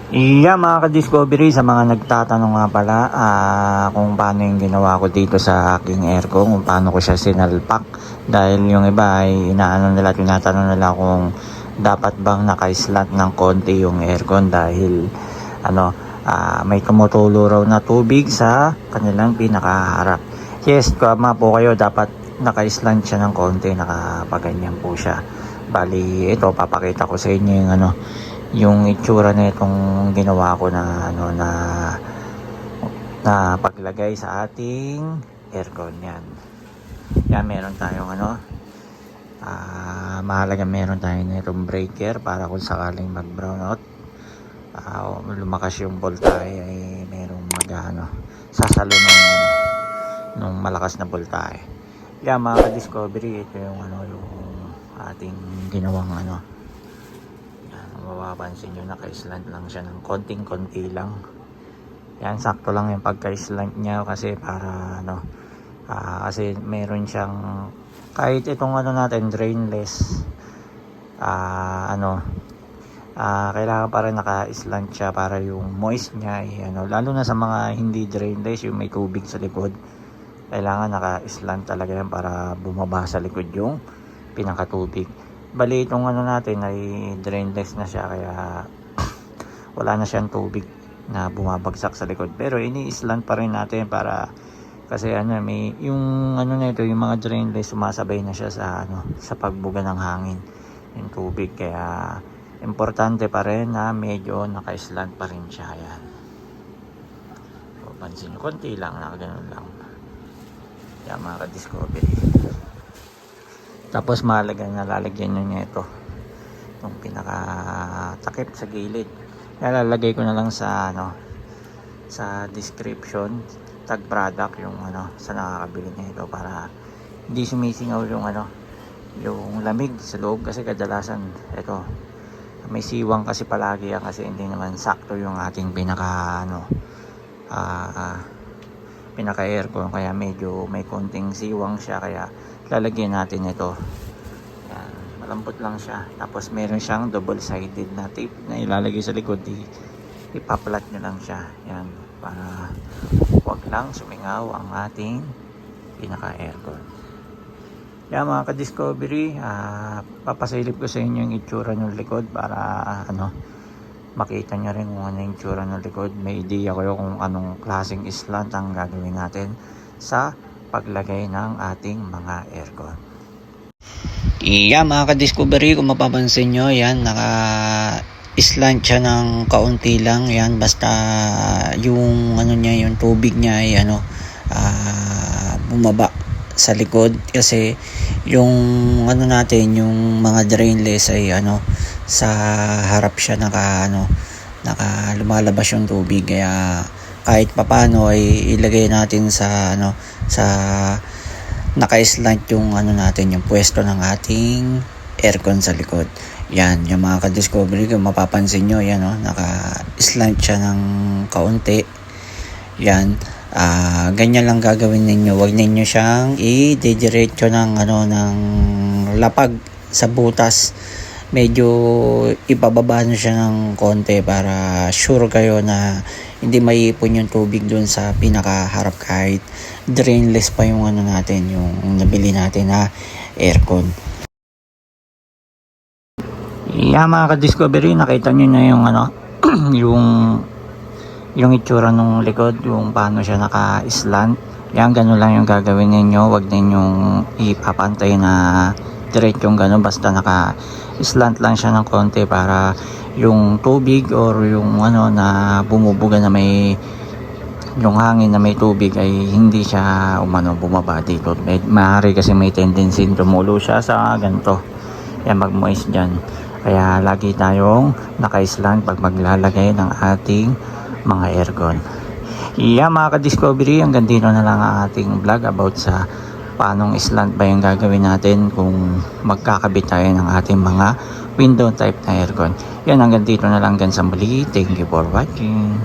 Yeah, mga ka-discovery, sa mga nagtatanong nga pala kung paano yung ginawa ko dito sa aking aircon, kung paano ko siya sinalpak. Dahil yung iba ay inaano nila, tinatanong nila kung dapat bang naka-slant ng konti yung aircon dahil may tumutulo raw na tubig sa kanilang pinakaharap. Yes, tama po kayo, dapat naka-slant siya ng konti, nakapaganyan po siya. Bali, ito papakita ko sa inyo yung itsura na itong ginawa ko na paglagay sa ating aircon. Yan, meron tayong mahalaga, meron tayong itong breaker para kung sakaling mag brown out, lumakas yung voltahe, ay merong sasalo nung malakas na voltahe. Yan, mga ka-discovery, ito yung yung ating ginawang mapapansin nyo, naka-slant lang siya ng konting-konti lang. Yan, sakto lang yung pagka-slant niya kasi para kasi meron siyang, kahit itong natin drainless, kailangan pa rin naka-slant siya para yung moist niya lalo na sa mga hindi drainless, yung may tubig sa likod, kailangan naka-slant talaga yan para bumaba sa likod yung pinakatubig. Bali, itong natin ay drainless na siya, kaya wala na siyang tubig na bumabagsak sa likod, pero ini-slant pa rin natin para kasi may yung ito, yung mga drainless, sumasabay na siya sa pagbuga ng hangin yung tubig, kaya importante pa rin na medyo naka-slant pa rin siya. Yan, so, pansin nyo, konti lang, ganun lang. Yan, mga ka-discovery. Tapos mahalaga na lalagyan nyo niya itong pinakatakip sa gilid. Lalagay ko na lang sa description, tag product, yung sa nakakabili niya ito, para hindi sumisingaw yung lamig sa loob, kasi kadalasan ito may siwang kasi palagi yan, kasi hindi naman sakto yung ating pinaka aircon, kaya medyo may konting siwang siya, kaya lalagyan natin ito. Yan, malambot lang siya. Tapos meron siyang double sided na tape na ilalagay sa likod, ipaplat nyo lang siya. Yan, para wag lang sumingaw ang ating pinaka aircon. Yan, mga ka-discovery, papasilip ko sa inyo yung itsura ng likod para makita nyo rin kung ano yung itsura ng likod. May idea kayo kung anong klaseng slant ang gagawin natin sa paglagay ng ating mga aircon. Yan, mga ka-discovery, kung mapapansin nyo, yan, naka-slant siya ng kaunti lang. Yan, basta yung niya, yung tubig niya ay bumaba sa likod, kasi yung natin, yung mga drainless ay sa harap siya naka lumalabas yung tubig, kaya kahit papano ay ilagay natin sa naka-slant yung natin, yung pwesto ng ating aircon sa likod. Yan, yung mga ka-discovery, kung mapapansin nyo, yan naka-slant siya ng kaunti. Yan, ganyan lang gagawin ninyo. Huwag ninyo siyang i-diretso ng ng lapag sa butas. Medyo ipababa nyo siya ng konti para sure kayo na hindi maiipon yung tubig doon sa pinakaharap, kahit drainless pa yung natin, yung nabili natin na aircon. Yeah, mga ka-discovery, nakita nyo na yung yung itsura ng likod, yung paano siya naka-slant. Yan, ganun lang yung gagawin ninyo. Huwag ninyong ipapantay na diretsong ganun, basta naka-slant lang siya ng konti para yung tubig or yung na bumubuga na may yung hangin na may tubig ay hindi siya bumaba dito. Maaari kasi may tendency tumulo siya sa ganito. Yan, mag-moist dyan. Kaya lagi tayong naka-slant pag maglalagay ng ating mga aircon. Yeah, mga ka-discovery, hanggang dito na lang ang ating vlog about sa paanong slant ba yung gagawin natin kung magkakabit tayo ng ating mga window type na aircon. Yan, hanggang dito na lang, hanggang sa muli. Thank you for watching.